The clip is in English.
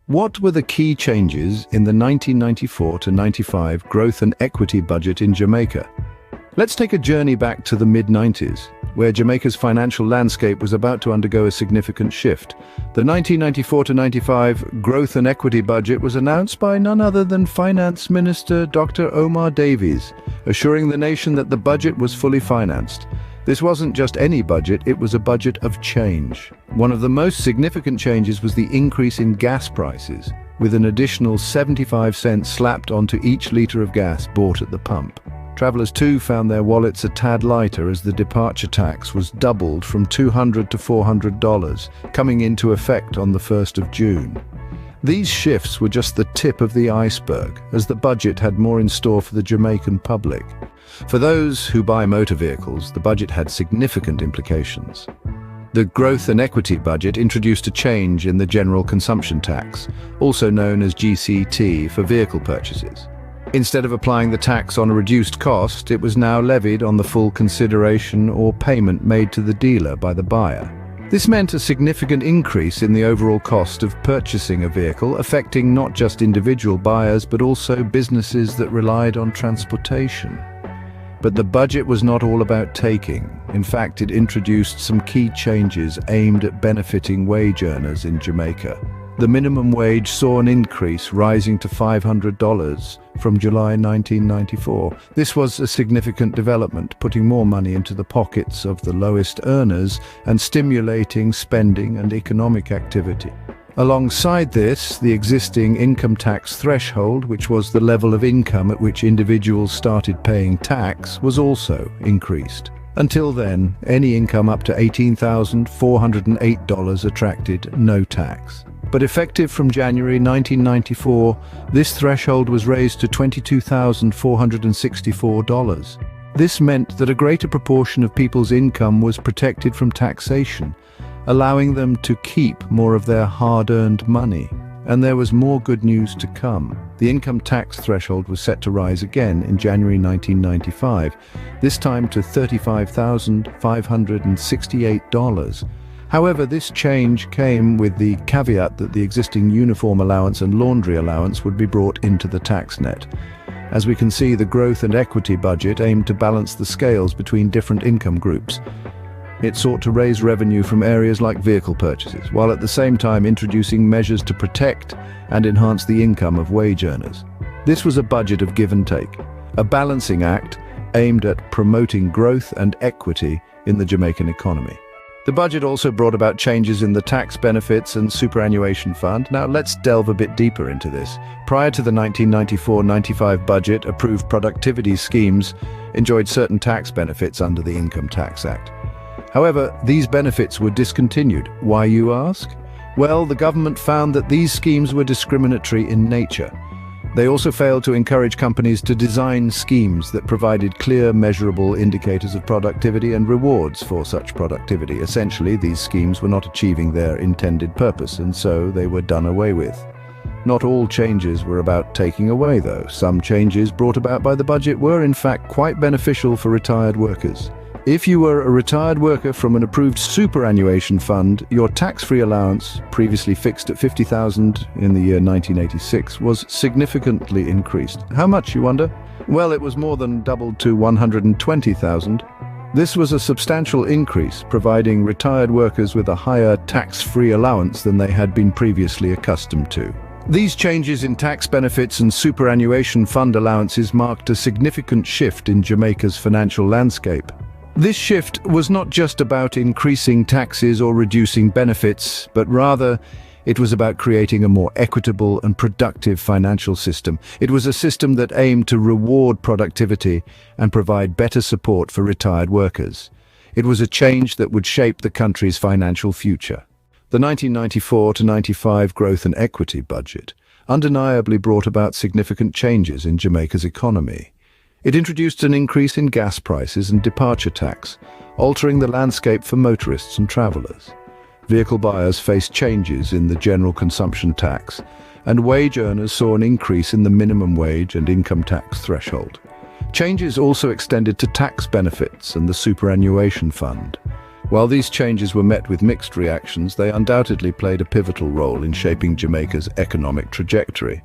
What were the key changes in the 1994 to 95 Growth and Equity Budget in Jamaica? Let's take a journey back to the mid-90s, where Jamaica's financial landscape was about to undergo a significant shift. The 1994 to 95 Growth and Equity Budget was announced by none other than Finance Minister Dr. Omar Davies, assuring the nation that the budget was fully financed. This wasn't just any budget, it was a budget of change. One of the most significant changes was the increase in gas prices, with an additional 75 cents slapped onto each litre of gas bought at the pump. Travelers too found their wallets a tad lighter as the departure tax was doubled from $200 to $400, coming into effect on the 1st of June. These shifts were just the tip of the iceberg, as the budget had more in store for the Jamaican public. For those who buy motor vehicles, the budget had significant implications. The Growth and Equity Budget introduced a change in the General Consumption Tax, also known as GCT, for vehicle purchases. Instead of applying the tax on a reduced cost, it was now levied on the full consideration or payment made to the dealer by the buyer. This meant a significant increase in the overall cost of purchasing a vehicle, affecting not just individual buyers but also businesses that relied on transportation. But the budget was not all about taking. In fact, it introduced some key changes aimed at benefiting wage earners in Jamaica. The minimum wage saw an increase, rising to $500 from July 1994. This was a significant development, putting more money into the pockets of the lowest earners and stimulating spending and economic activity. Alongside this, the existing income tax threshold, which was the level of income at which individuals started paying tax, was also increased. Until then, any income up to $18,408 attracted no tax. But effective from January 1994, this threshold was raised to $22,464. This meant that a greater proportion of people's income was protected from taxation, allowing them to keep more of their hard-earned money. And there was more good news to come. The income tax threshold was set to rise again in January 1995, this time to $35,568. However, this change came with the caveat that the existing uniform allowance and laundry allowance would be brought into the tax net. As we can see, the Growth and Equity Budget aimed to balance the scales between different income groups. It sought to raise revenue from areas like vehicle purchases, while at the same time introducing measures to protect and enhance the income of wage earners. This was a budget of give and take, a balancing act aimed at promoting growth and equity in the Jamaican economy. The budget also brought about changes in the tax benefits and superannuation fund. Now let's delve a bit deeper into this. Prior to the 1994-95 budget, approved productivity schemes enjoyed certain tax benefits under the Income Tax Act. However, these benefits were discontinued. Why, you ask? Well, the government found that these schemes were discriminatory in nature. They also failed to encourage companies to design schemes that provided clear, measurable indicators of productivity and rewards for such productivity. Essentially, these schemes were not achieving their intended purpose, and so they were done away with. Not all changes were about taking away, though. Some changes brought about by the budget were, in fact, quite beneficial for retired workers. If you were a retired worker from an approved superannuation fund, your tax-free allowance, previously fixed at $50,000 in the year 1986, was significantly increased. How much, you wonder? Well, it was more than doubled to $120,000. This was a substantial increase, providing retired workers with a higher tax-free allowance than they had been previously accustomed to. These changes in tax benefits and superannuation fund allowances marked a significant shift in Jamaica's financial landscape. This shift was not just about increasing taxes or reducing benefits, but rather it was about creating a more equitable and productive financial system. It was a system that aimed to reward productivity and provide better support for retired workers. It was a change that would shape the country's financial future. The 1994 to 95 Growth and Equity Budget undeniably brought about significant changes in Jamaica's economy. It introduced an increase in gas prices and departure tax, altering the landscape for motorists and travelers. Vehicle buyers faced changes in the General Consumption Tax, and wage earners saw an increase in the minimum wage and income tax threshold. Changes also extended to tax benefits and the superannuation fund. While these changes were met with mixed reactions, they undoubtedly played a pivotal role in shaping Jamaica's economic trajectory.